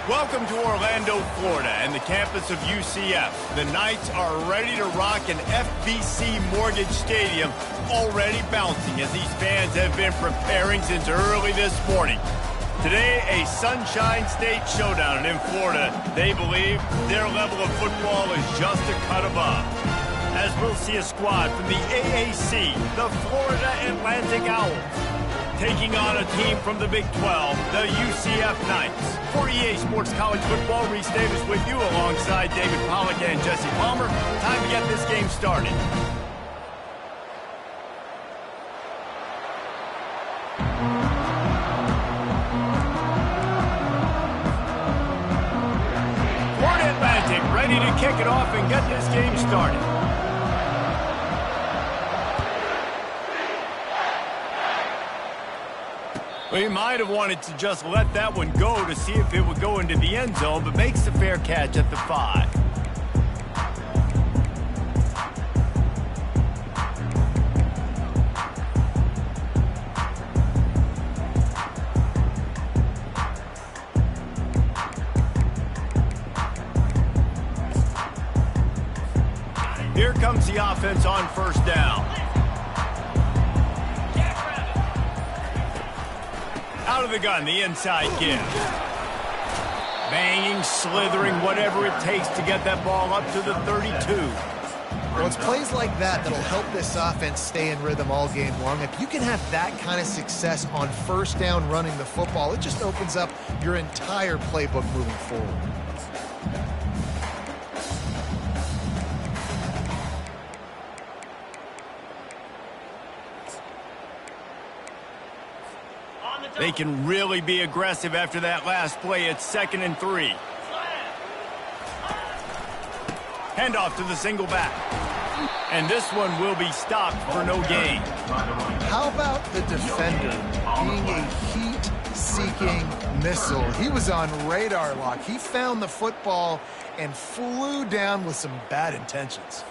Welcome to Orlando, Florida, and the campus of UCF. The Knights are ready to rock an FBC Mortgage Stadium, already bouncing as these fans have been preparing since early this morning. Today, a Sunshine State showdown, and in Florida, they believe their level of football is just a cut above. As we'll see a squad from the AAC, the Florida Atlantic Owls, taking on a team from the Big 12, the UCF Knights. For EA Sports College Football, Reese Davis with you alongside David Pollack and Jesse Palmer. Time to get this game started. Florida Atlantic ready to kick it off and get this game started. Well, he might have wanted to just let that one go to see if it would go into the end zone, but makes the fair catch at the 5. Here comes the offense on first down. Out of the gun, the inside give. Banging, slithering, whatever it takes to get that ball up to the 32. Well, it's plays like that that'll help this offense stay in rhythm all game long. If you can have that kind of success on first down running the football, it just opens up your entire playbook moving forward. They can really be aggressive after that last play. It's 2nd and 3. Handoff to the single back. And this one will be stopped for no gain. How about the defender being a heat-seeking missile? He was on radar lock. He found the football and flew down with some bad intentions.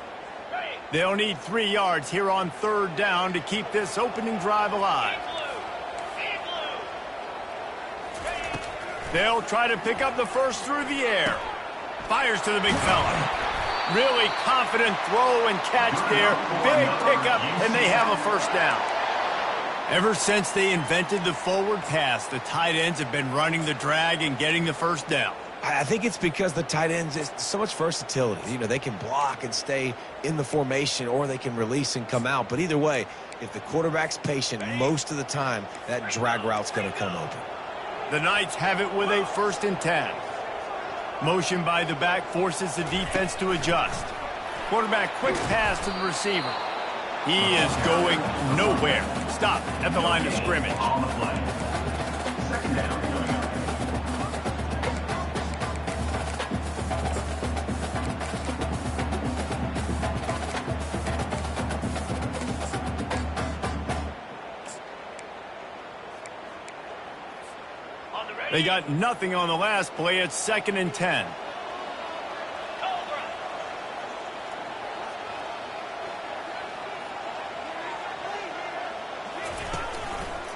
They'll need 3 yards here on 3rd down to keep this opening drive alive. They'll try to pick up the first through the air. Fires to the big fella. Really confident throw and catch there. Big pickup, and they have a first down. Ever since they invented the forward pass, the tight ends have been running the drag and getting the first down. I think it's because the tight ends is so much versatility. You know, they can block and stay in the formation, or they can release and come out. But either way, if the quarterback's patient most of the time, that drag route's going to come open. The Knights have it with a 1st and 10. Motion by the back forces the defense to adjust. Quarterback quick pass to the receiver. He is going nowhere. Stop at the line of scrimmage. On the play. 2nd down. They got nothing on the last play. It's 2nd and 10.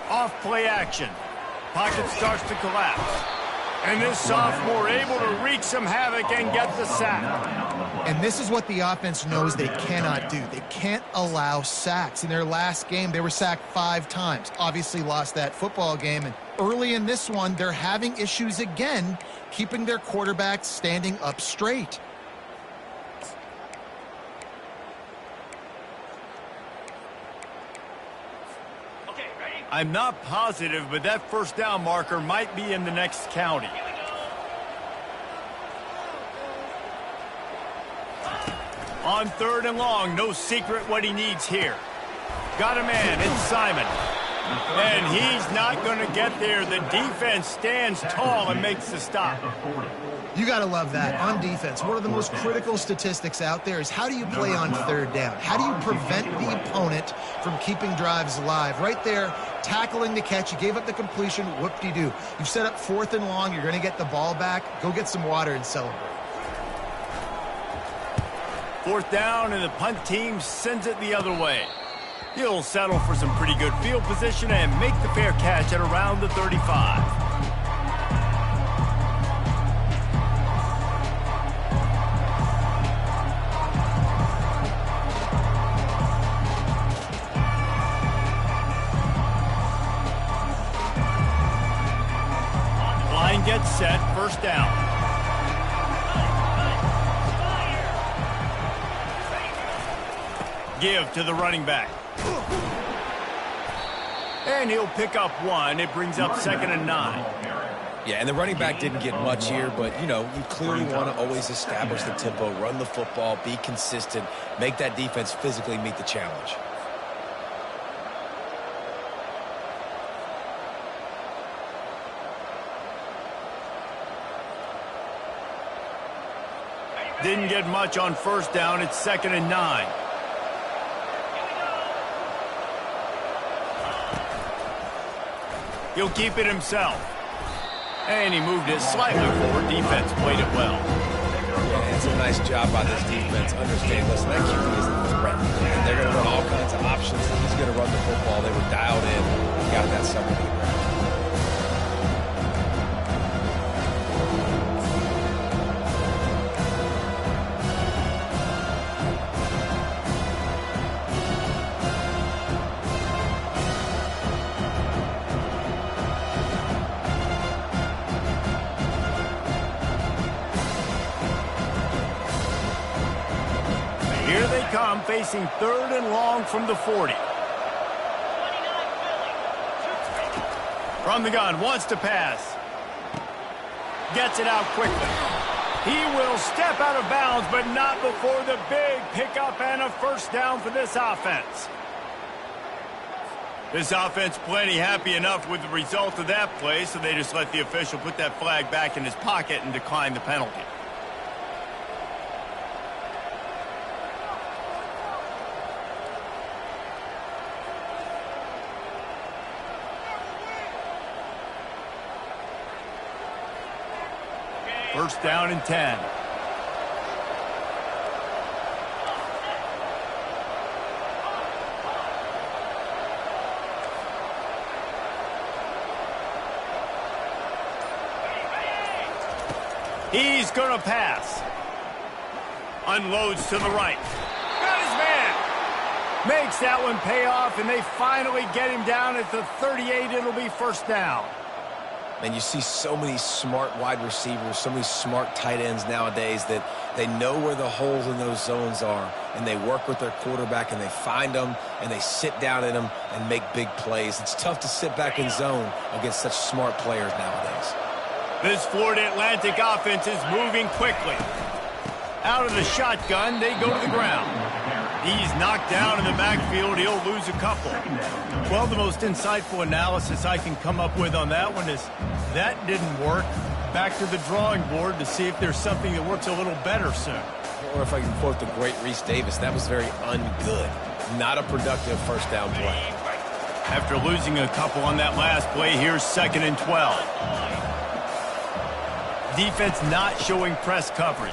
Off play action. Pocket starts to collapse. And this sophomore able to wreak some havoc and get the sack. And this is what the offense knows they cannot do. They can't allow sacks. In their last game, they were sacked 5 times. Obviously lost that football game. And early in this one, they're having issues again, keeping their quarterback standing up straight. I'm not positive, but that first down marker might be in the next county. On 3rd and long, no secret what he needs here. Got a man, it's Simon. And he's not going to get there. The defense stands tall and makes the stop. You got to love that. On defense, one of the most critical statistics out there is how do you play on 3rd down? How do you prevent the opponent from keeping drives alive? Right there, tackling the catch. You gave up the completion. Whoop-de-doo. You've set up 4th and long. You're going to get the ball back. Go get some water and celebrate. 4th down, and the punt team sends it the other way. He'll settle for some pretty good field position and make the fair catch at around the 35. give to the running back. And he'll pick up 1. It brings up 2nd and 9. Yeah, and the running back didn't get much here, but, you clearly want to always establish the tempo, run the football, be consistent, make that defense physically meet the challenge. Didn't get much on 1st down. It's 2nd and 9. He'll keep it himself. And he moved it slightly forward. Defense played it well. Yeah, it's a nice job by this defense. Understand, listen, that QB is a threat. And they're going to run all kinds of options. He's going to run the football. They were dialed in. Got that somewhere to the ground. Here they come, facing 3rd and long from the 40. From the gun, wants to pass. Gets it out quickly. He will step out of bounds, but not before the big pickup and a 1st down for this offense. This offense plenty happy enough with the result of that play, so they just let the official put that flag back in his pocket and decline the penalty. First down and 10. He's going to pass. Unloads to the right. Got his man. Makes that one pay off, and they finally get him down at the 38. It'll be 1st down. And you see so many smart wide receivers, so many smart tight ends nowadays that they know where the holes in those zones are, and they work with their quarterback, and they find them, and they sit down in them and make big plays. It's tough to sit back in zone against such smart players nowadays. This Florida Atlantic offense is moving quickly. Out of the shotgun, they go to the ground. He's knocked down in the backfield. He'll lose a couple. Well, the most insightful analysis I can come up with on that one is that didn't work. Back to the drawing board to see if there's something that works a little better soon. Or if I can quote the great Reese Davis, that was very ungood. Not a productive 1st down play. After losing a couple on that last play, here's 2nd and 12. Defense not showing press coverage.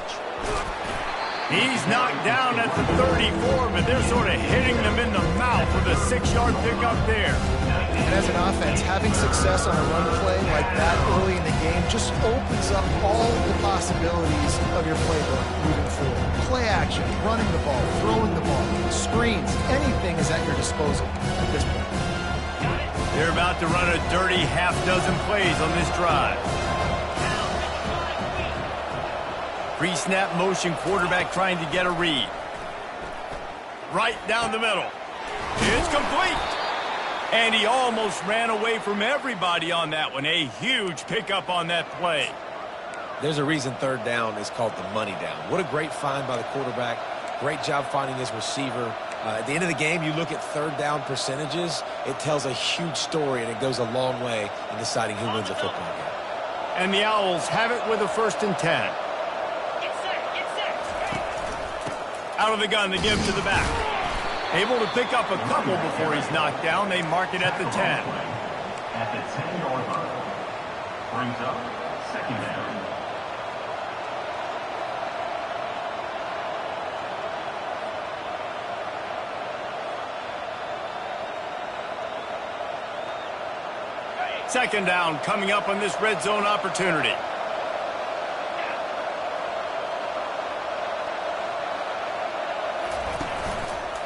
He's knocked down at the 34, but they're sort of hitting them in the mouth with a 6-yard pickup there. And as an offense, having success on a run play like that early in the game just opens up all the possibilities of your playbook moving forward. Play action, running the ball, throwing the ball, screens, anything is at your disposal at this point. They're about to run a dirty half-dozen plays on this drive. Pre-snap motion, quarterback trying to get a read. Right down the middle. It's complete. And he almost ran away from everybody on that one. A huge pickup on that play. There's a reason 3rd down is called the money down. What a great find by the quarterback. Great job finding his receiver. At the end of the game, you look at 3rd down percentages. It tells a huge story, and it goes a long way in deciding who wins a football game. And the Owls have it with a 1st and 10. Out of the gun, they give to the back. Able to pick up a couple before he's knocked down. They mark it at the 10. At the 10-yard line. Brings up 2nd down. Second down coming up on this red zone opportunity.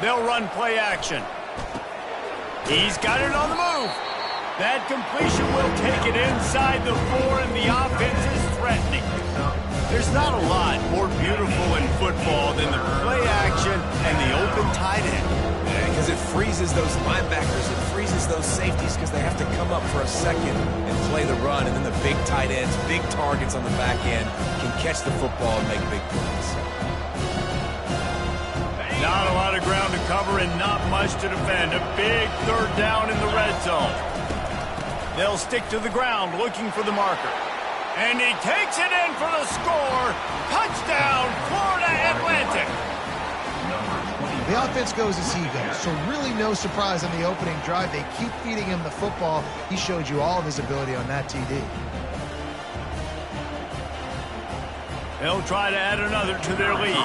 They'll run play action. He's got it on the move. That completion will take it inside the 4, and the offense is threatening. There's not a lot more beautiful in football than the play action completion and the open tight end. Because it freezes those linebackers, it freezes those safeties because they have to come up for a second and play the run, and then the big tight ends, big targets on the back end can catch the football and make big plays. Not a lot of ground to cover and not much to defend. A big third down in the red zone. They'll stick to the ground looking for the marker. And he takes it in for the score. Touchdown, Florida Atlantic. The offense goes as he goes, so really no surprise on the opening drive. They keep feeding him the football. He showed you all of his ability on that TD. They'll try to add another to their lead.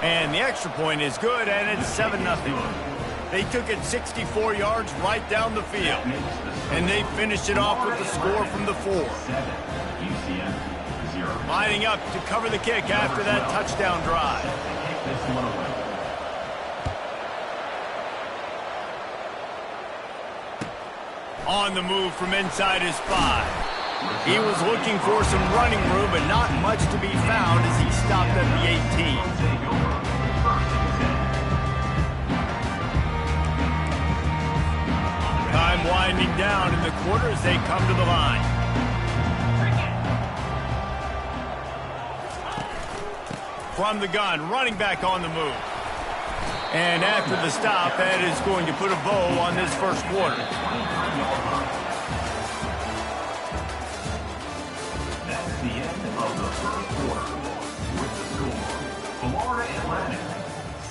And the extra point is good, and it's 7-0. They took it 64 yards right down the field. And they finished it off with the score from the 4. Lining up to cover the kick after that touchdown drive. On the move from inside his 5. He was looking for some running room, but not much to be found as he stopped at the 18. Time winding down in the quarter as they come to the line. From the gun, running back on the move. And after the stop, that is going to put a bow on this first quarter. That's the end of the first quarter. With the score, Florida Atlantic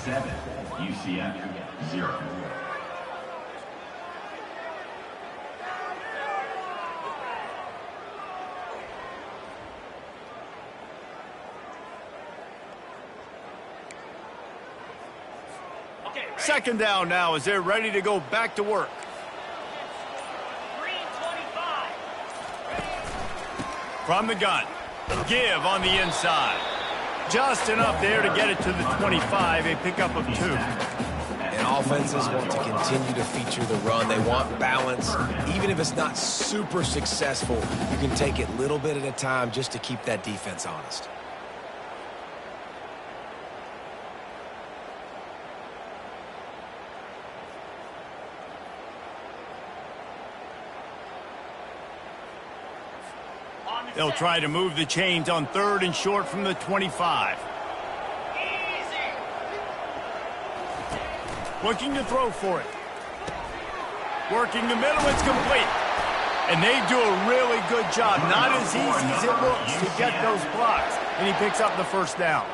7, UCF 0. Second down now as they're ready to go back to work. From the gun, give on the inside. Just enough there to get it to the 25, a pickup of 2. And offenses want to continue to feature the run. They want balance. Even if it's not super successful, you can take it little bit at a time just to keep that defense honest. They'll try to move the chains on 3rd and short from the 25. Looking to throw for it. Working the middle, it's complete. And they do a really good job. Not as easy as it looks to get those blocks. And he picks up the first down.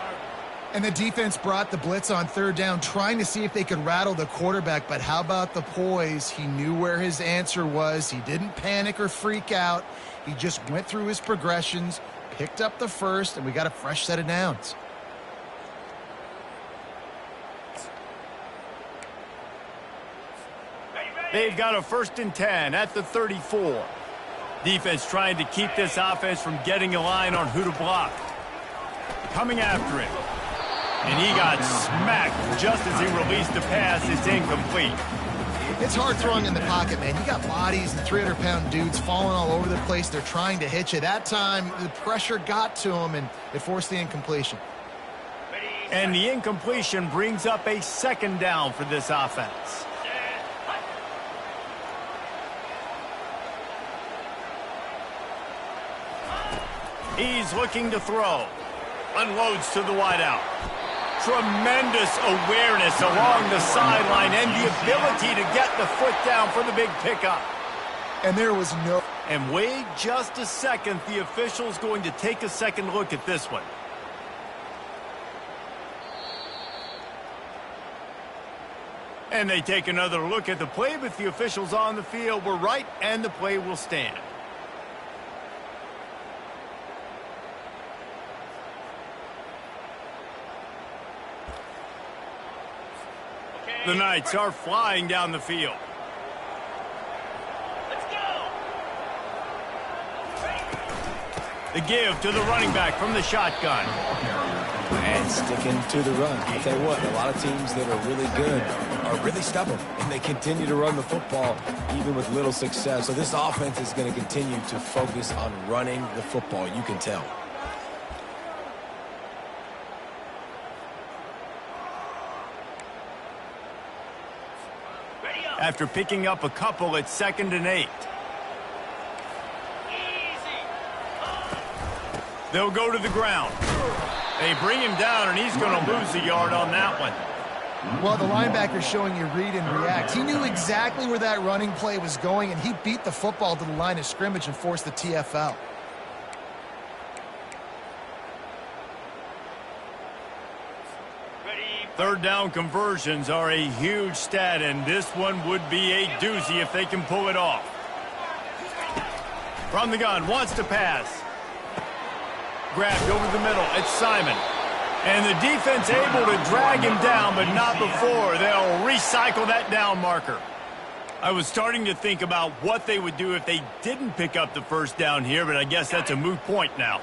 And the defense brought the blitz on 3rd down, trying to see if they could rattle the quarterback. But how about the poise? He knew where his answer was. He didn't panic or freak out. He just went through his progressions, picked up the first, and we got a fresh set of downs. They've got a 1st and 10 at the 34. Defense trying to keep this offense from getting a line on who to block. Coming after him. And he got smacked just as he released the pass. It's incomplete. It's hard throwing in the pocket, man. You got bodies and 300-pound dudes falling all over the place. They're trying to hit you. That time, the pressure got to him, and it forced the incompletion. And the incompletion brings up a 2nd down for this offense. He's looking to throw. Unloads to the wideout. Tremendous awareness along the sideline and the ability to get the foot down for the big pickup. And there was no... And wait just a second. The official's going to take a second look at this one. And they take another look at the play, but the officials on the field were right, and the play will stand. The Knights are flying down the field. Let's go. The give to the running back from the shotgun. And sticking to the run. I'll tell you what, a lot of teams that are really good are really stubborn, and they continue to run the football even with little success. So this offense is going to continue to focus on running the football, you can tell. after picking up a couple at 2nd and 8. They'll go to the ground. They bring him down, and he's going to lose a yard on that one. Well, the linebacker's showing you read and react. He knew exactly where that running play was going, and he beat the football to the line of scrimmage and forced the TFL. Third down conversions are a huge stat, and this one would be a doozy if they can pull it off. From the gun, wants to pass. Grabbed over the middle. It's Simon. And the defense able to drag him down, but not before. They'll recycle that down marker. I was starting to think about what they would do if they didn't pick up the first down here, but I guess that's a moot point now.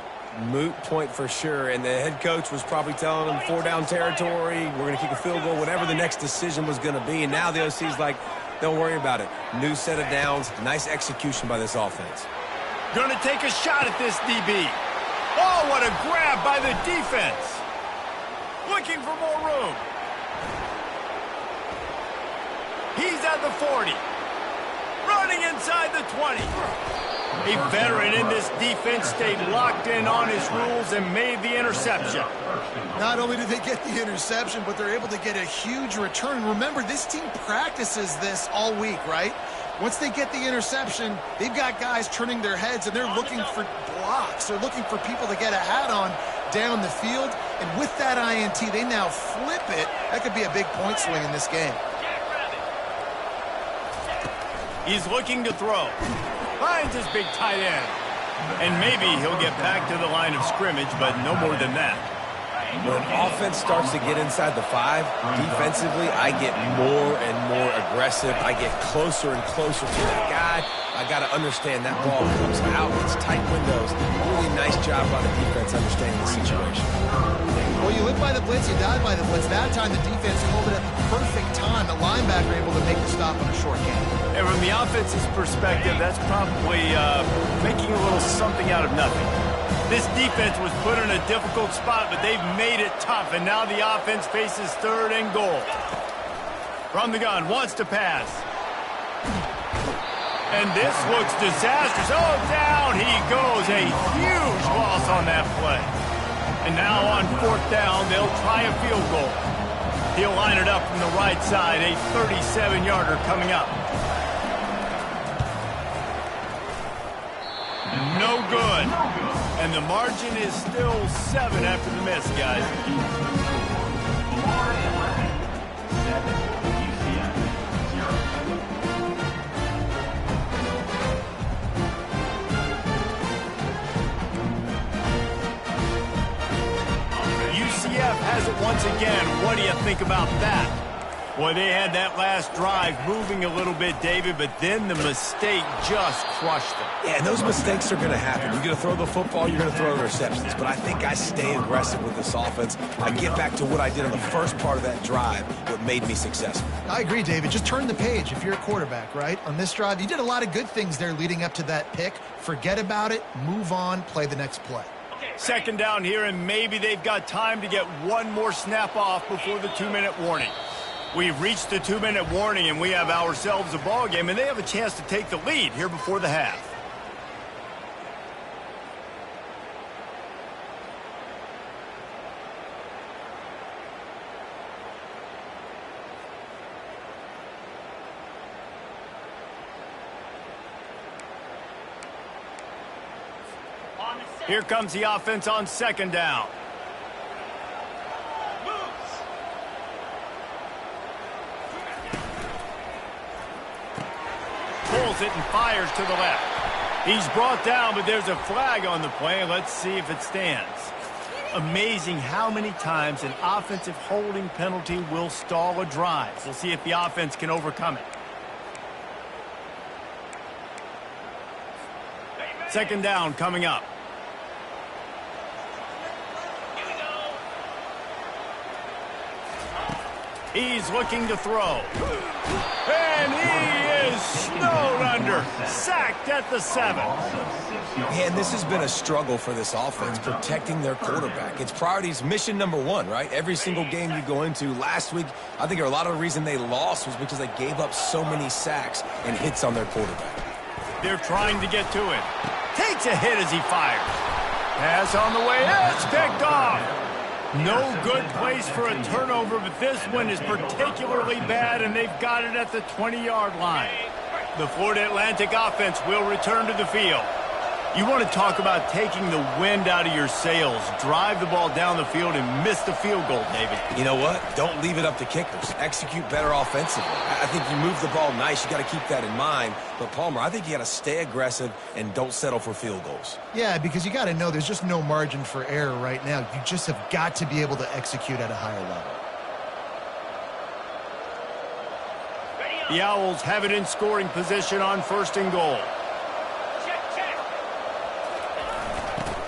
Moot point for sure, and the head coach was probably telling them 4-down territory, we're going to kick a field goal, whatever the next decision was going to be, and now the OC's like, don't worry about it. New set of downs, nice execution by this offense. Going to take a shot at this DB. Oh, what a grab by the defense. Looking for more room. He's at the 40. Running inside the 20. A veteran in this defense stayed locked in on his rules and made the interception. Not only did they get the interception, but they're able to get a huge return. Remember, this team practices this all week, right? Once they get the interception, they've got guys turning their heads, and they're looking for blocks. They're looking for people to get a hat on down the field. And with that INT, they now flip it. That could be a big point swing in this game. He's looking to throw. Finds his big tight end. And maybe he'll get back to the line of scrimmage, but no more than that. When offense starts to get inside the 5, defensively, I get more and more aggressive. I get closer and closer to that guy. I got to understand that ball comes out. It's tight windows. Really nice job by the defense understanding the situation. Well, you live by the blitz, you die by the blitz. That time the defense called it at the perfect time. The linebacker able to make the stop on a short game. And from the offense's perspective, that's probably making a little something out of nothing. This defense was put in a difficult spot, but they've made it tough, and now the offense faces 3rd and goal. From the gun, wants to pass. And this looks disastrous. Oh, down he goes. A huge loss on that play. And now on 4th down, they'll try a field goal. He'll line it up from the right side, a 37-yarder coming up. No good. And the margin is still 7 after the miss, guys. UCF has it once again. What do you think about that? Well, they had that last drive moving a little bit, David, but then the mistake just crushed them. Yeah, and those mistakes are going to happen. You're going to throw the football, you're going to throw interceptions. But I think I stay aggressive with this offense. I get back to what I did on the first part of that drive, what made me successful. I agree, David. Just turn the page if you're a quarterback, right? On this drive, you did a lot of good things there leading up to that pick. Forget about it, move on, play the next play. 2nd down here, and maybe they've got time to get one more snap off before the 2-minute warning. We've reached the 2-minute warning, and we have ourselves a ball game, and they have a chance to take the lead here before the half. Here comes the offense on 2nd down. Pulls it and fires to the left. He's brought down, but there's a flag on the play. Let's see if it stands. Amazing how many times an offensive holding penalty will stall a drive. We'll see if the offense can overcome it. 2nd down coming up. He's looking to throw. And he is snowed under. Sacked at the 7. And this has been a struggle for this offense, protecting their quarterback. It's priorities mission number 1, right? Every single game you go into. Last week, I think a lot of the reason they lost was because they gave up so many sacks and hits on their quarterback. They're trying to get to it. Takes a hit as he fires. Pass on the way. It's picked off. No good place for a turnover, but this one is particularly bad, and they've got it at the 20-yard line. The Florida Atlantic offense will return to the field. You want to talk about taking the wind out of your sails. Drive the ball down the field and miss the field goal, David. You know what? Don't leave it up to kickers. Execute better offensively. I think you move the ball nice. You got to keep that in mind. But, Palmer, I think you got to stay aggressive and don't settle for field goals. Yeah, because you got to know there's just no margin for error right now. You just have got to be able to execute at a higher level. The Owls have it in scoring position on 1st and goal.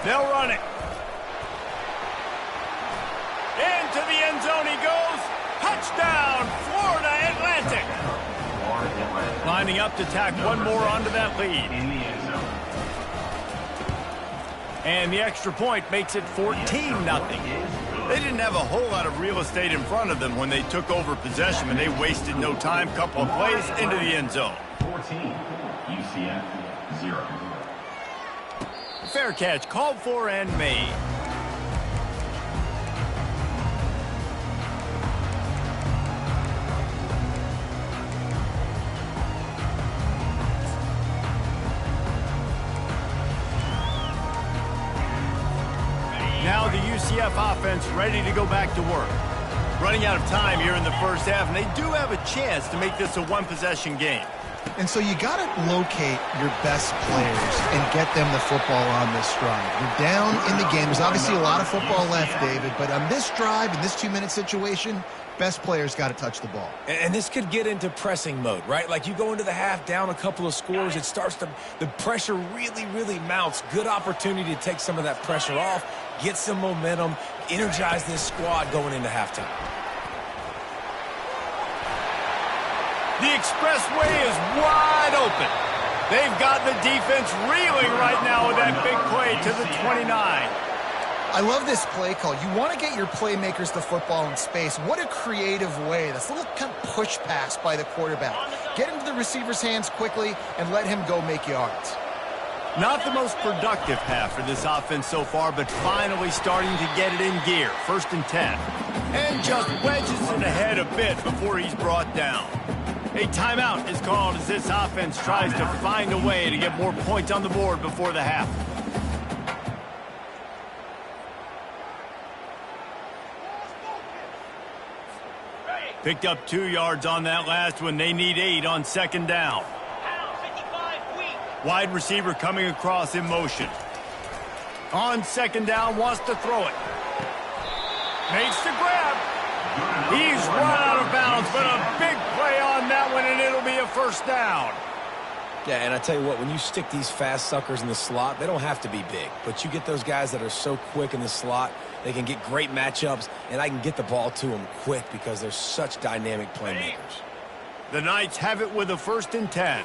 They'll run it. Into the end zone he goes. Touchdown, Florida Atlantic. Lining up to tack one more onto that lead. And the extra point makes it 14-0. They didn't have a whole lot of real estate in front of them when they took over possession, and they wasted no time. Couple of plays into the end zone. 14, UCF 0. Fair catch, called for and made. Now the UCF offense ready to go back to work. Running out of time here in the first half, and they do have a chance to make this a one-possession game. And so you got to locate your best players and get them the football on this drive. You're down in the game. There's obviously a lot of football left, David, but on this drive, in this 2-minute situation, best players got to touch the ball. And this could get into pressing mode, right? Like you go into the half down a couple of scores, it starts to, the pressure really, really mounts. Good opportunity to take some of that pressure off, get some momentum, energize this squad going into halftime. The expressway is wide open. They've got the defense reeling right now with that big play to the 29. I love this play call. You want to get your playmakers the football in space. What a creative way. This little kind of push pass by the quarterback. Get into the receiver's hands quickly and let him go make yards. Not the most productive half for this offense so far, but finally starting to get it in gear. 1st and 10. And just wedges it ahead a bit before he's brought down. A timeout is called as this offense tries to find a way to get more points on the board before the half. Picked up 2 yards on that last one. They need 8 on 2nd down. Wide receiver coming across in motion. On 2nd down, wants to throw it. Makes the grab. He's run out of bounds, but a big play on that one, and it'll be a 1st down. Yeah, and I tell you what, when you stick these fast suckers in the slot, they don't have to be big. But you get those guys that are so quick in the slot, they can get great matchups, and I can get the ball to them quick because they're such dynamic playmakers. The Knights have it with a 1st and 10.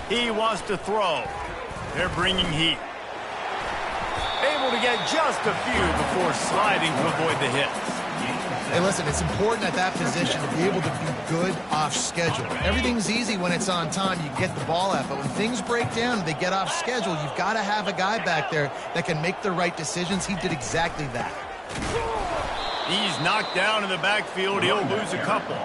He wants to throw. They're bringing heat. Able to get just a few before sliding to avoid the hits. Hey, listen, it's important at that position to be able to be good off schedule. Everything's easy when it's on time. You get the ball out, but when things break down and they get off schedule, you've got to have a guy back there that can make the right decisions. He did exactly that. He's knocked down in the backfield. He'll lose a couple.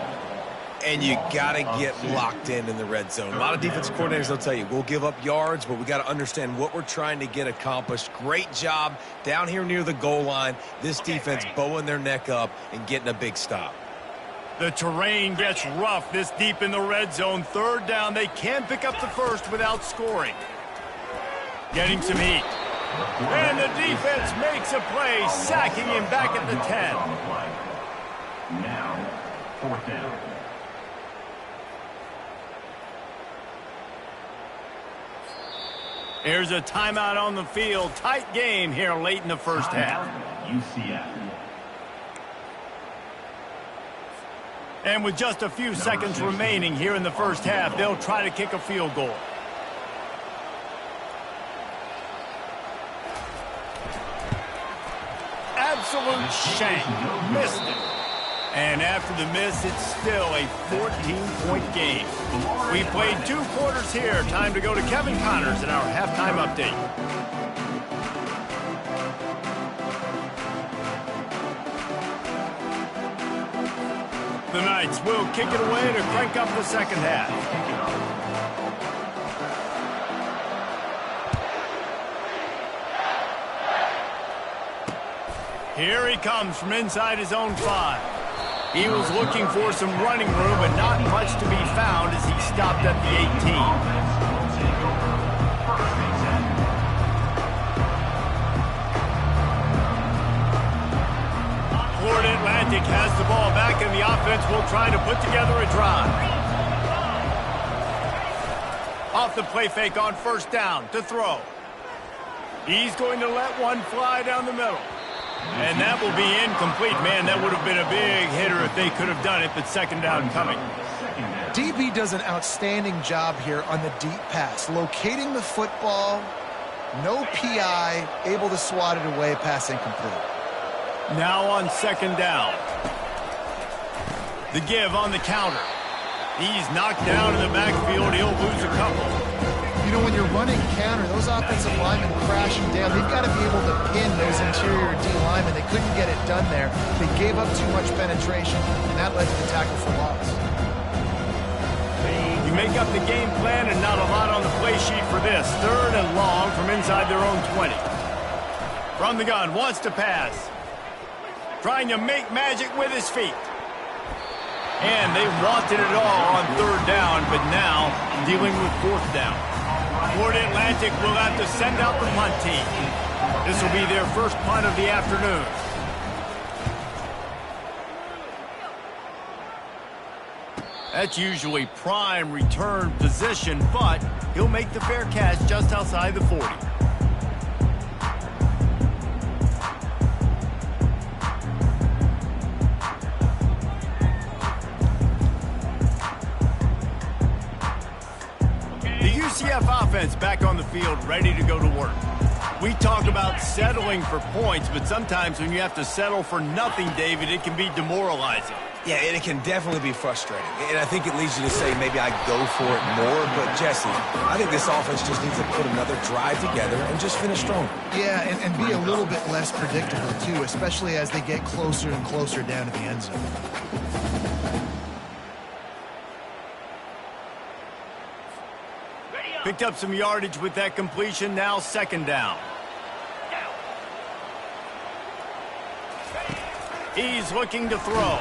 And you got to get locked in the red zone. A lot of defensive coordinators will tell you, we'll give up yards, but we got to understand what we're trying to get accomplished. Great job down here near the goal line. This defense bowing their neck up and getting a big stop. The terrain gets rough this deep in the red zone. 3rd down, they can pick up the 1st without scoring. Getting some heat. And the defense makes a play, sacking him back at the 10. Now, 4th down. Here's a timeout on the field. Tight game here late in the first half. UCF. And with just a few seconds remaining here in the first half, they'll try to kick a field goal. Absolute shank. Missed it. And after the miss, it's still a 14-point game. We played 2 quarters here. Time to go to Kevin Connors in our halftime update. The Knights will kick it away to crank up the second half. Here he comes from inside his own 5. He was looking for some running room, but not much to be found as he stopped at the 18. Florida Atlantic has the ball back, and the offense will try to put together a drive. Off the play fake on first down to throw. He's going to let one fly down the middle. And that will be incomplete. Man, that would have been a big hitter if they could have done it, but second down coming. DB does an outstanding job here on the deep pass, locating the football, no PI, able to swat it away, pass incomplete. Now on second down. The give on the counter. He's knocked down in the backfield. He'll lose a couple. You know, when you're running counter, those offensive linemen crashing down, they've got to be able to pin those interior D linemen. They couldn't get it done there. They gave up too much penetration, and that led to the tackle for loss. You make up the game plan and not a lot on the play sheet for this. 3rd and long from inside their own 20. From the gun, wants to pass. Trying to make magic with his feet. And they wanted it all on 3rd down, but now dealing with 4th down. Florida Atlantic will have to send out the punt team. This will be their first punt of the afternoon. That's usually prime return position, but he'll make the fair catch just outside the 40. UCF offense back on the field, ready to go to work. We talk about settling for points, but sometimes when you have to settle for nothing, David, it can be demoralizing. Yeah, and it can definitely be frustrating. And I think it leads you to say maybe I go for it more. But, Jesse, I think this offense just needs to put another drive together and just finish strong. Yeah, and be a little bit less predictable, too, especially as they get closer and closer down to the end zone. Picked up some yardage with that completion. Now second down. He's looking to throw.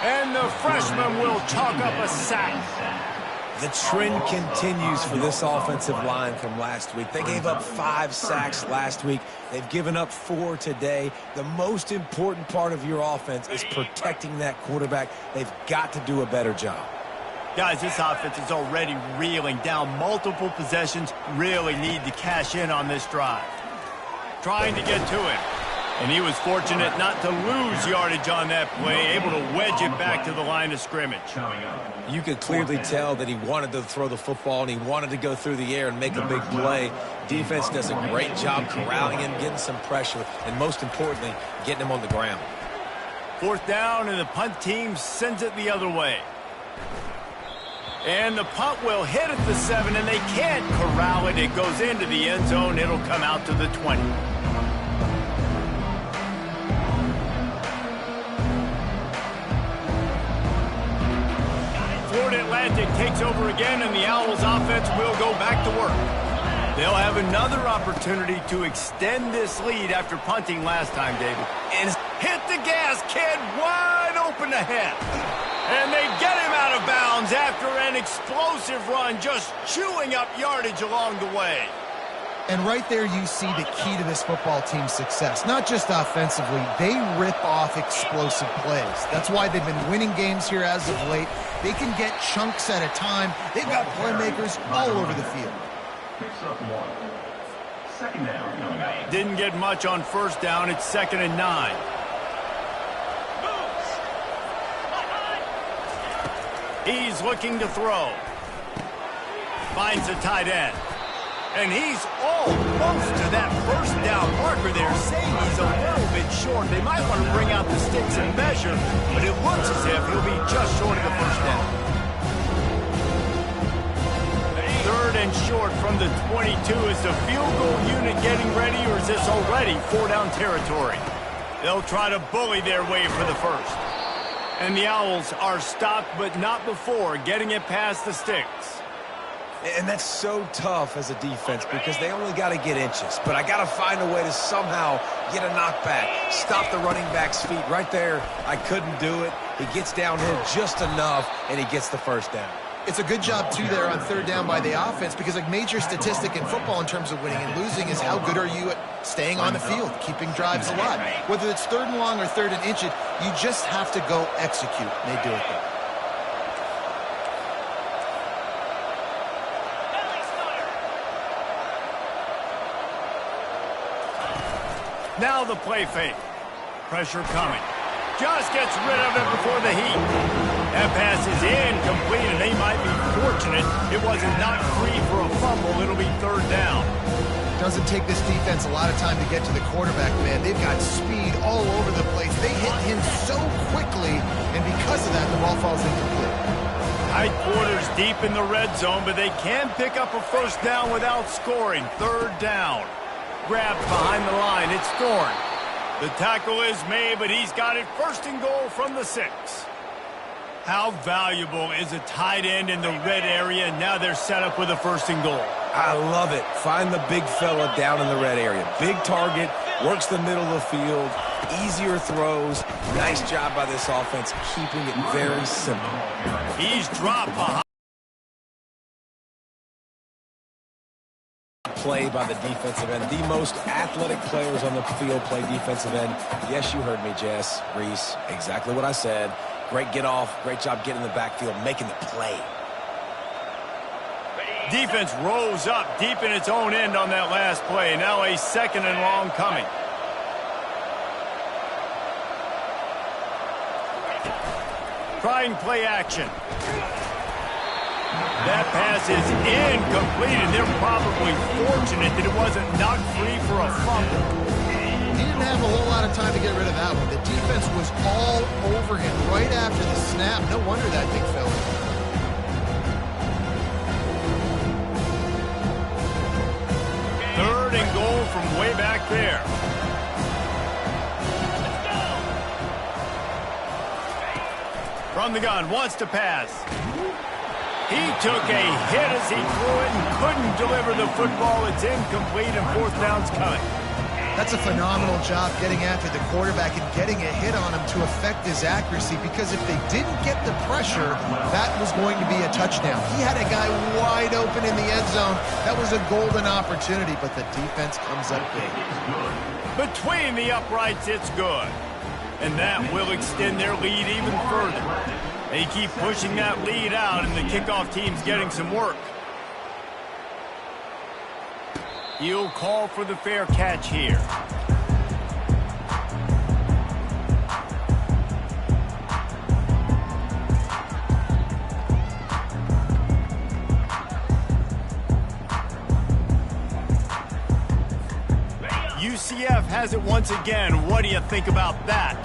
And the freshman will chalk up a sack. The trend continues for this offensive line from last week. They gave up 5 sacks last week. They've given up 4 today. The most important part of your offense is protecting that quarterback. They've got to do a better job. Guys, this offense is already reeling down multiple possessions. Really need to cash in on this drive. Trying to get to him. And he was fortunate not to lose yardage on that play, able to wedge it back to the line of scrimmage. You could clearly tell that he wanted to throw the football and he wanted to go through the air and make a big play. Defense does a great job corralling him, getting some pressure, and most importantly, getting him on the ground. 4th down, and the punt team sends it the other way. And the punt will hit at the 7, and they can't corral it. It goes into the end zone. It'll come out to the 20. Florida Atlantic takes over again, and the Owls offense will go back to work. They'll have another opportunity to extend this lead after punting last time, David. And hit the gas, kid, wide open ahead. And they get him out of bounds after an explosive run, just chewing up yardage along the way. And right there you see the key to this football team's success. Not just offensively, they rip off explosive plays. That's why they've been winning games here as of late. They can get chunks at a time. They've got playmakers all over the field. Picks up 1. Second down. Didn't get much on first down. It's 2nd and 9. He's looking to throw. Finds a tight end. And he's almost to that first down marker there, saying he's a little bit short. They might want to bring out the sticks and measure, but it looks as if he'll be just short of the first down. 3rd and short from the 22. Is the field goal unit getting ready, or is this already 4-down territory? They'll try to bully their way for the first. And the Owls are stopped, but not before getting it past the sticks. And that's so tough as a defense because they only got to get inches. But I got to find a way to somehow get a knockback, stop the running back's feet. Right there, I couldn't do it. He gets downhill just enough, and he gets the first down. It's a good job, too, there on 3rd down by the offense because a major statistic in football in terms of winning and losing is how good are you at staying on the field, keeping drives alive. Whether it's 3rd and long or 3rd and inches, you just have to go execute. And they do it there. Now the play fake. Pressure coming. Just gets rid of it before the heat. That pass is incomplete, and they might be fortunate it wasn't knocked free for a fumble. It'll be 3rd down. Doesn't take this defense a lot of time to get to the quarterback, man. They've got speed all over the place. They hit him so quickly, and because of that, the ball falls incomplete. Tight quarters deep in the red zone, but they can pick up a first down without scoring. 3rd down. Grabbed behind the line. It's Thorne. The tackle is made, but he's got it 1st and goal from the 6. How valuable is a tight end in the red area? Now they're set up with a 1st and goal. I love it. Find the big fella down in the red area. Big target, works the middle of the field, easier throws. Nice job by this offense, keeping it very simple. He's dropped behind. Play by the defensive end. The most athletic players on the field play defensive end. Yes, you heard me, Jess, Reese. Exactly what I said. Great get off. Great job getting in the backfield, making the play. Defense rose up deep in its own end on that last play. Now a 2nd and long coming. Trying play action. That pass is incomplete, and they're probably fortunate that it wasn't knocked free for a fumble. He didn't have a whole lot of time to get rid of that one. The defense was all over him right after the snap. No wonder that thing fell in. Third and goal from way back there. From the gun, wants to pass. He took a hit as he threw it and couldn't deliver the football. It's incomplete, and 4th down's coming. That's a phenomenal job getting after the quarterback and getting a hit on him to affect his accuracy, because if they didn't get the pressure, that was going to be a touchdown. He had a guy wide open in the end zone. That was a golden opportunity, but the defense comes up big. Between the uprights, it's good. And that will extend their lead even further. They keep pushing that lead out, and the kickoff team's getting some work. He'll call for the fair catch here. UCF has it once again. What do you think about that?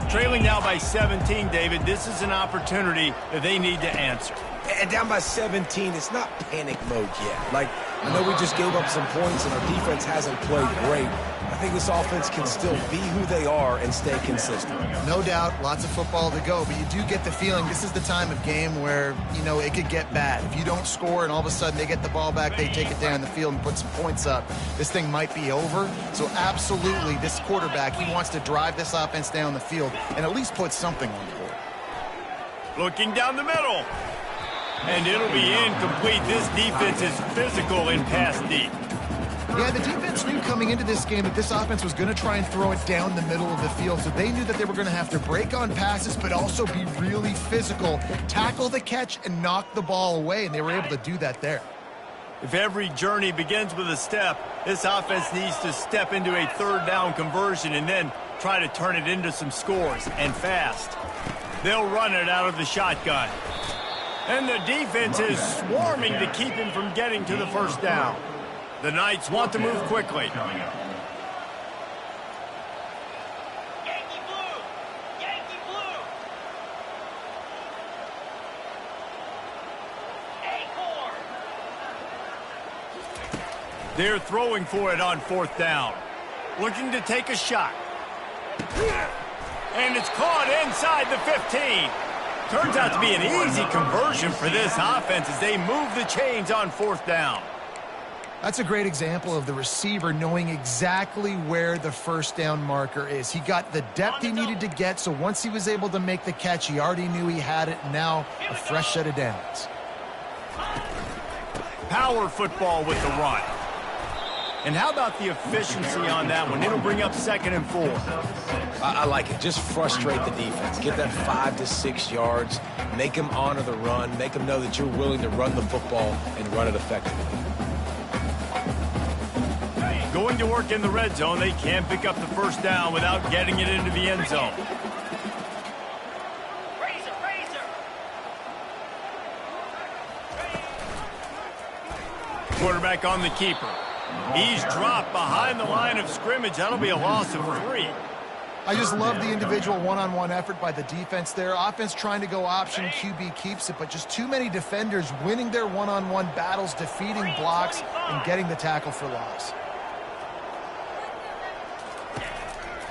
Trailing now by 17, David. This is an opportunity that they need to answer. And down by 17, it's not panic mode yet. Like, I know we just gave up some points and our defense hasn't played great. I think this offense can still be who they are and stay consistent. No doubt, lots of football to go, but you do get the feeling this is the time of game where, you know, it could get bad. If you don't score and all of a sudden they get the ball back, they take it down the field and put some points up, this thing might be over. So absolutely, this quarterback, he wants to drive this offense down the field and at least put something on the board. Looking down the middle. And it'll be incomplete. This defense is physical in pass deep. Yeah, the defense knew coming into this game that this offense was going to try and throw it down the middle of the field, so they knew that they were going to have to break on passes but also be really physical, tackle the catch, and knock the ball away, and they were able to do that there. If every journey begins with a step, this offense needs to step into a third down conversion and then try to turn it into some scores, and fast. They'll run it out of the shotgun. And the defense is swarming to keep him from getting to the first down. The Knights want to move quickly. They're throwing for it on fourth down. Looking to take a shot. And it's caught inside the 15. Turns out to be an easy conversion for this offense as they move the chains on fourth down. That's a great example of the receiver knowing exactly where the first down marker is. He got the depth he needed to get, so once he was able to make the catch, he already knew he had it. Now a fresh set of downs. Power football with the run. And how about the efficiency on that one? It'll bring up 2nd and 4. I like it. Just frustrate the defense. Get that 5 to 6 yards. Make them honor the run. Make them know that you're willing to run the football and run it effectively. Going to work in the red zone. They can't pick up the first down without getting it into the end zone. Quarterback on the keeper. He's dropped behind the line of scrimmage. That'll be a loss of 3. I just love the individual one-on-one effort by the defense there. Offense trying to go option, QB keeps it, but just too many defenders winning their one-on-one battles, defeating blocks, and getting the tackle for loss.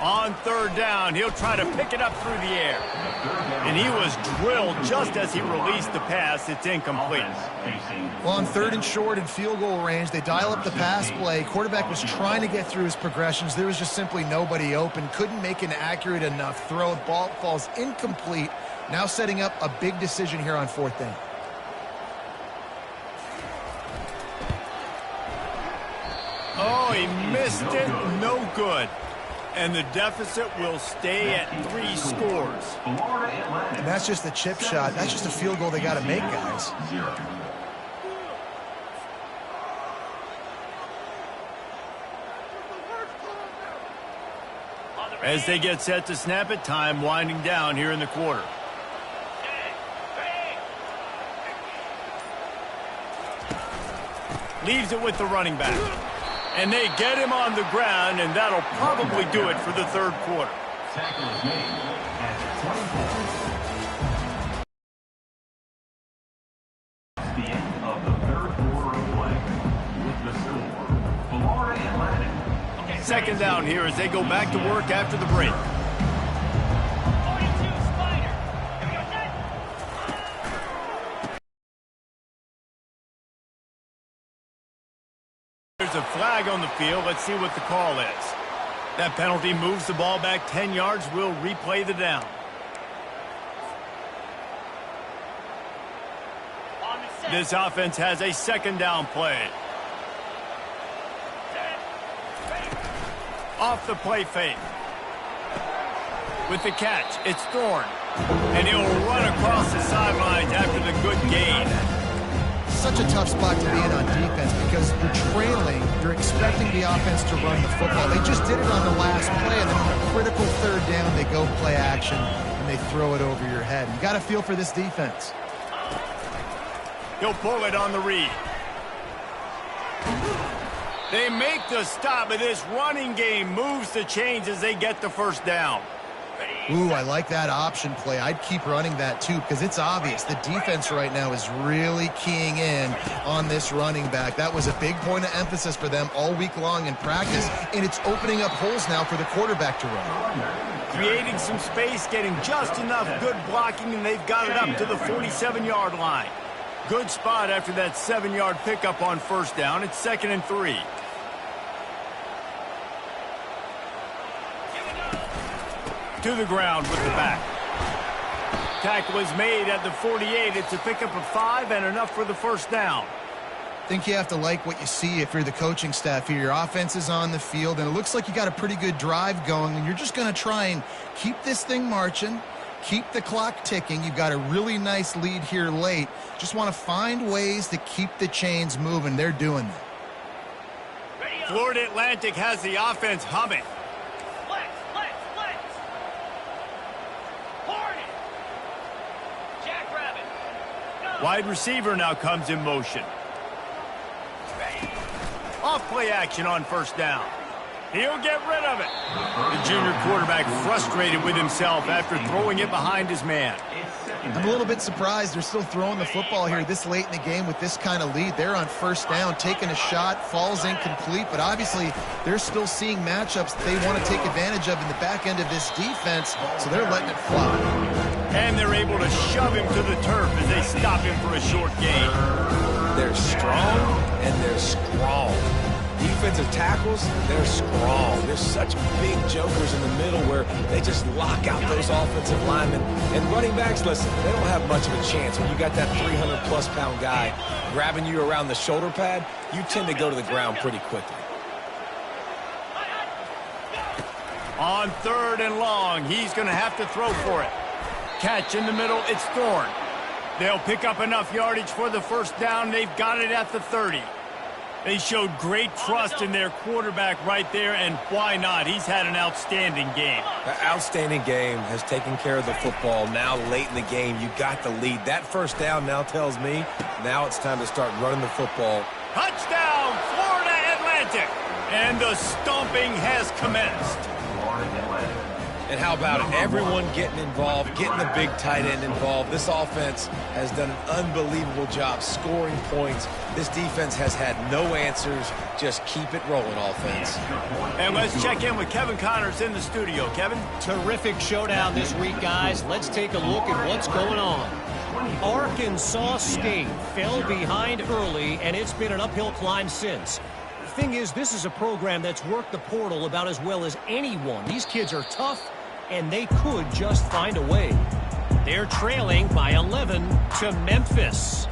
On third down, he'll try to pick it up through the air. And he was drilled just as he released the pass. It's incomplete. Well, on 3rd and short in field goal range, they dial up the pass play. Quarterback was trying to get through his progressions. There was just simply nobody open. Couldn't make an accurate enough throw. Ball falls incomplete. Now setting up a big decision here on 4th down. Oh, he missed it. No good. And the deficit will stay at 3 scores. And that's just a chip shot. That's just a field goal they got to make, guys. As they get set to snap it, time winding down here in the quarter. Leaves it with the running back. And they get him on the ground, and that'll probably do it for the 3rd quarter. Tackle is made at 24. The end of the 3rd quarter of play. With the score, Florida Atlantic. 2nd down here as they go back to work after the break. There's a flag on the field. Let's see what the call is. That penalty moves the ball back 10 yards. We'll replay the down. This offense has a 2nd down play. Off the play fake. With the catch, it's Thorne. And he'll run across the sidelines after the good gain. Such a tough spot to be in on defense because you're trailing, you're expecting the offense to run the football. They just did it on the last play, and then on a critical 3rd down, they go play action, and they throw it over your head. You got to feel for this defense. He'll pull it on the read. They make the stop, but this running game moves the chains as they get the first down. Ooh, I like that option play. I'd keep running that too because it's obvious the defense right now is really keying in on this running back. That was a big point of emphasis for them all week long in practice, and it's opening up holes now for the quarterback to run. Creating some space, getting just enough good blocking, and they've got it up to the 47-yard line. Good spot after that 7-yard pickup on first down. It's 2nd and 3. To the ground with the back. Tackle is made at the 48. It's a pickup of 5 and enough for the first down. I think you have to like what you see if you're the coaching staff here. Your offense is on the field, and it looks like you got a pretty good drive going, and you're just going to try and keep this thing marching, keep the clock ticking. You've got a really nice lead here late. Just want to find ways to keep the chains moving. They're doing that. Florida Atlantic has the offense humming. Flex. Hornet. Jackrabbit. Go. Wide receiver now comes in motion. Off play action on first down. He'll get rid of it. The junior quarterback frustrated with himself after throwing it behind his man. I'm a little bit surprised they're still throwing the football here this late in the game with this kind of lead. They're on first down, taking a shot, falls incomplete, but obviously they're still seeing matchups that they want to take advantage of in the back end of this defense, so they're letting it fly. And they're able to shove him to the turf as they stop him for a short gain. They're strong and they're strong. Defensive tackles, they're strong. There's such big jokers in the middle where they just lock out those offensive linemen. And running backs, listen, they don't have much of a chance. When you got that 300-plus pound guy grabbing you around the shoulder pad, you tend to go to the ground pretty quickly. On third and long, he's going to have to throw for it. Catch in the middle, it's Thorne. They'll pick up enough yardage for the first down. They've got it at the 30. They showed great trust in their quarterback right there, and why not? He's had an outstanding game. An outstanding game, has taken care of the football. Now late in the game, you got the lead. That first down now tells me now it's time to start running the football. Touchdown, Florida Atlantic! And the stomping has commenced. And how about it? Everyone getting involved, getting the big tight end involved. This offense has done an unbelievable job scoring points. This defense has had no answers. Just keep it rolling, offense. And let's check in with Kevin Connors in the studio. Kevin? Terrific showdown this week, guys. Let's take a look at what's going on. Arkansas State fell behind early, and it's been an uphill climb since. The thing is, this is a program that's worked the portal about as well as anyone. These kids are tough, and they could just find a way. They're trailing by 11 to Memphis.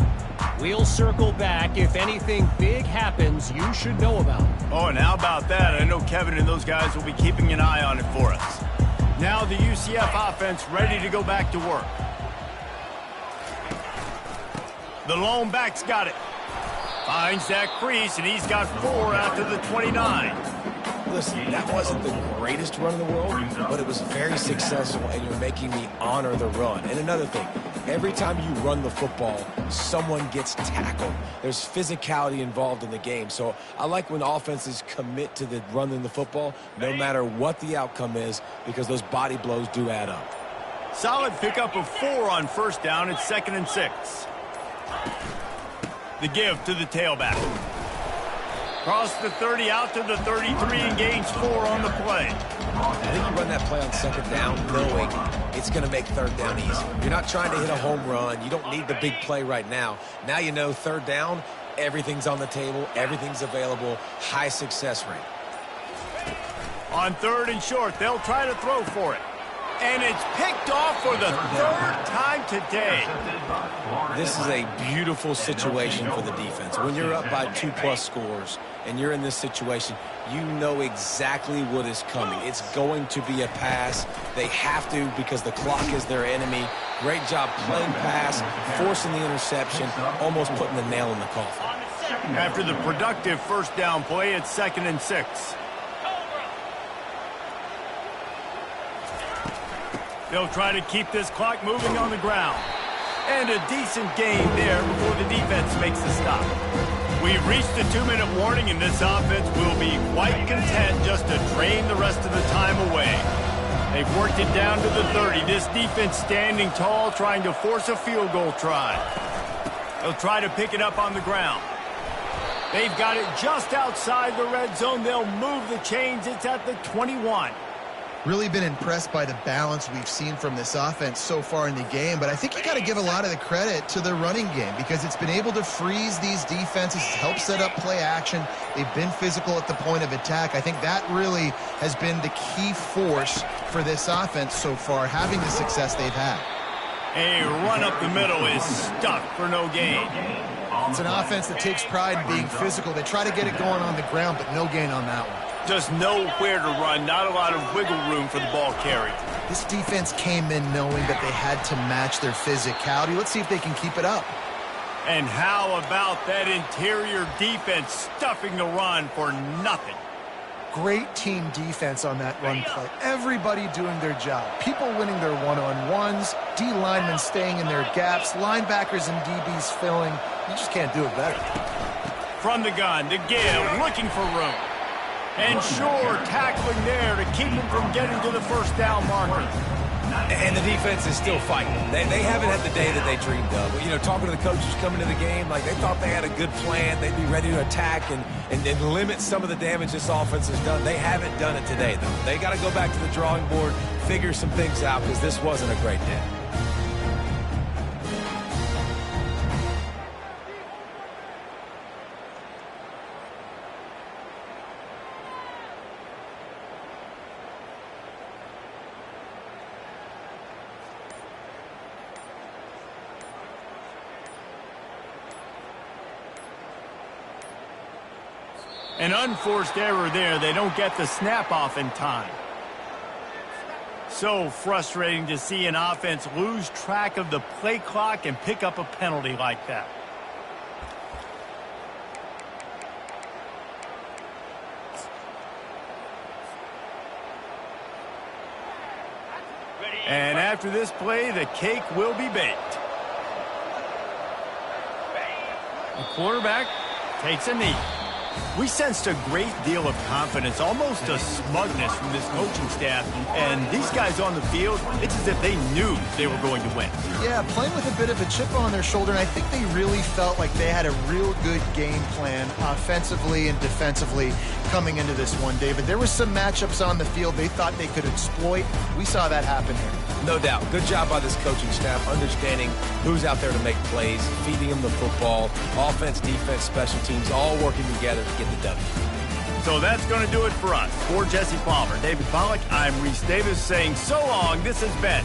We'll circle back. If anything big happens, you should know about it. Oh, and how about that? I know Kevin and those guys will be keeping an eye on it for us. Now the UCF offense ready to go back to work. The lone back's got it. Finds that crease, and he's got 4 out to the 29. Listen, that wasn't the greatest run in the world, but it was very successful, and you're making me honor the run. And another thing, every time you run the football, someone gets tackled. There's physicality involved in the game. So I like when offenses commit to the running the football, no matter what the outcome is, because those body blows do add up. Solid pickup of 4 on first down. It's 2nd and 6. The give to the tailback. Cross the 30 out to the 33 and gains 4 on the play. I think you run that play on 2nd down knowing it's going to make 3rd down easy. You're not trying to hit a home run. You don't need the big play right now. Now you know 3rd down, everything's on the table, everything's available, high success rate. On 3rd and short, they'll try to throw for it. And it's picked off for the 3rd time today. This is a beautiful situation for the defense. When you're up by 2+ scores and you're in this situation, you know exactly what is coming. It's going to be a pass. They have to because the clock is their enemy. Great job playing pass, forcing the interception, almost putting the nail in the coffin. After the productive first down play, it's 2nd and 6. They'll try to keep this clock moving on the ground. And a decent gain there before the defense makes the stop. We've reached the 2-minute warning, and this offense will be quite content just to drain the rest of the time away. They've worked it down to the 30. This defense standing tall, trying to force a field goal try. They'll try to pick it up on the ground. They've got it just outside the red zone. They'll move the chains. It's at the 21. Really been impressed by the balance we've seen from this offense so far in the game, but I think you got to give a lot of the credit to the running game because it's been able to freeze these defenses, help set up play action. They've been physical at the point of attack. I think that really has been the key force for this offense so far, having the success they've had. A run up the middle is stuck for no gain. It's an offense that takes pride in being physical. They try to get it going on the ground, but no gain on that one. Just nowhere to run, not a lot of wiggle room for the ball carrier. This defense came in knowing that they had to match their physicality. Let's see if they can keep it up. And how about that interior defense stuffing the run for nothing? Great team defense on that run play. Everybody doing their job. People winning their one-on-ones, D linemen staying in their gaps, linebackers and DBs filling. You just can't do it better. From the gun to give, looking for room. And sure, tackling there to keep him from getting to the first down marker. And the defense is still fighting. They haven't had the day that they dreamed of. You know, talking to the coaches coming to the game, like they thought they had a good plan. They'd be ready to attack and limit some of the damage this offense has done. They haven't done it today, though. They got to go back to the drawing board, figure some things out, because this wasn't a great day. An unforced error there. They don't get the snap off in time. So frustrating to see an offense lose track of the play clock and pick up a penalty like that. And after this play, the cake will be baked. The quarterback takes a knee. We sensed a great deal of confidence, almost a smugness from this coaching staff. And these guys on the field, it's as if they knew they were going to win. Yeah, playing with a bit of a chip on their shoulder, and I think they really felt like they had a real good game plan offensively and defensively coming into this one, David. There were some matchups on the field they thought they could exploit. We saw that happen here. No doubt. Good job by this coaching staff, understanding who's out there to make plays, feeding them the football, offense, defense, special teams, all working together to get the W. So that's going to do it for us. For Jesse Palmer, David Pollack, I'm Reese Davis saying so long. This has been